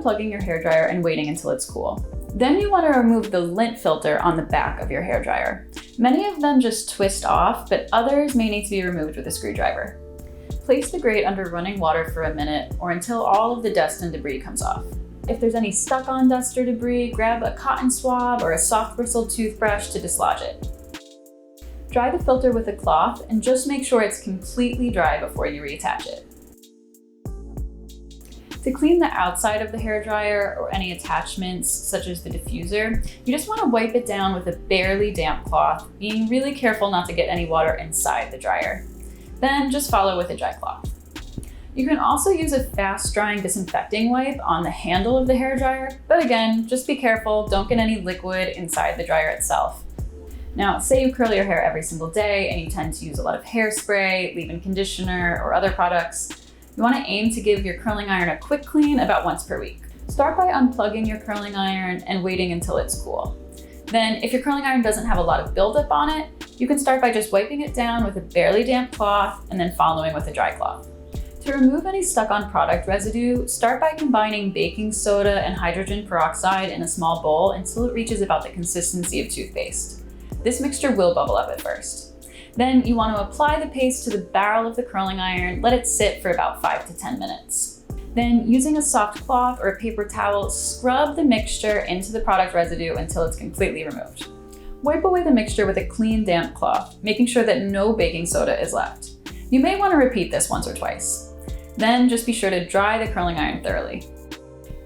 unplugging your hairdryer and waiting until it's cool. Then you want to remove the lint filter on the back of your hairdryer. Many of them just twist off, but others may need to be removed with a screwdriver. Place the grate under running water for a minute or until all of the dust and debris comes off. If there's any stuck-on dust or debris, grab a cotton swab or a soft bristled toothbrush to dislodge it. Dry the filter with a cloth and just make sure it's completely dry before you reattach it. To clean the outside of the hairdryer or any attachments, such as the diffuser, you just want to wipe it down with a barely damp cloth, being really careful not to get any water inside the dryer. Then just follow with a dry cloth. You can also use a fast-drying disinfecting wipe on the handle of the hairdryer, but again, just be careful, don't get any liquid inside the dryer itself. Now, say you curl your hair every single day and you tend to use a lot of hairspray, leave-in conditioner, or other products. You want to aim to give your curling iron a quick clean about once per week. Start by unplugging your curling iron and waiting until it's cool. Then, if your curling iron doesn't have a lot of buildup on it, you can start by just wiping it down with a barely damp cloth and then following with a dry cloth. To remove any stuck-on product residue, start by combining baking soda and hydrogen peroxide in a small bowl until it reaches about the consistency of toothpaste. This mixture will bubble up at first. Then you want to apply the paste to the barrel of the curling iron, let it sit for about 5 to 10 minutes. Then, using a soft cloth or a paper towel, scrub the mixture into the product residue until it's completely removed. Wipe away the mixture with a clean, damp cloth, making sure that no baking soda is left. You may want to repeat this once or twice. Then just be sure to dry the curling iron thoroughly.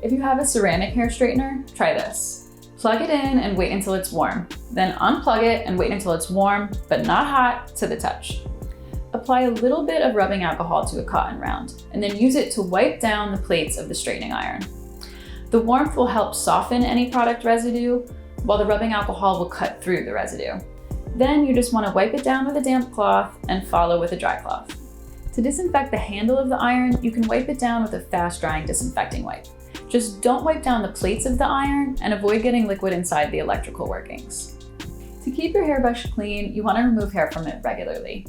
If you have a ceramic hair straightener, try this. Plug it in and wait until it's warm. Then unplug it and wait until it's warm, but not hot, to the touch. Apply a little bit of rubbing alcohol to a cotton round, and then use it to wipe down the plates of the straightening iron. The warmth will help soften any product residue, while the rubbing alcohol will cut through the residue. Then you just want to wipe it down with a damp cloth and follow with a dry cloth. To disinfect the handle of the iron, you can wipe it down with a fast-drying disinfecting wipe. Just don't wipe down the plates of the iron and avoid getting liquid inside the electrical workings. To keep your hairbrush clean, you want to remove hair from it regularly.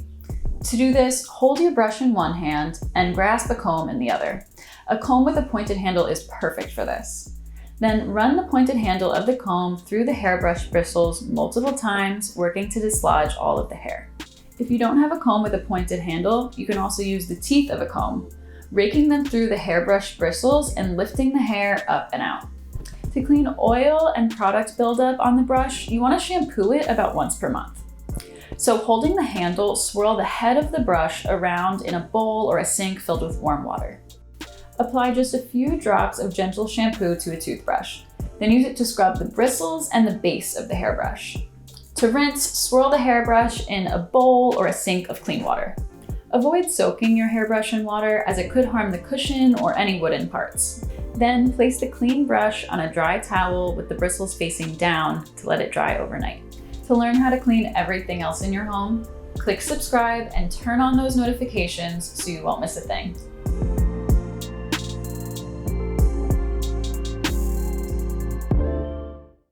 To do this, hold your brush in one hand and grasp a comb in the other. A comb with a pointed handle is perfect for this. Then run the pointed handle of the comb through the hairbrush bristles multiple times, working to dislodge all of the hair. If you don't have a comb with a pointed handle, you can also use the teeth of a comb, raking them through the hairbrush bristles and lifting the hair up and out. To clean oil and product buildup on the brush, you want to shampoo it about once per month. So holding the handle, swirl the head of the brush around in a bowl or a sink filled with warm water. Apply just a few drops of gentle shampoo to a toothbrush. Then use it to scrub the bristles and the base of the hairbrush. To rinse, swirl the hairbrush in a bowl or a sink of clean water. Avoid soaking your hairbrush in water as it could harm the cushion or any wooden parts. Then place the clean brush on a dry towel with the bristles facing down to let it dry overnight. To learn how to clean everything else in your home, click subscribe and turn on those notifications so you won't miss a thing.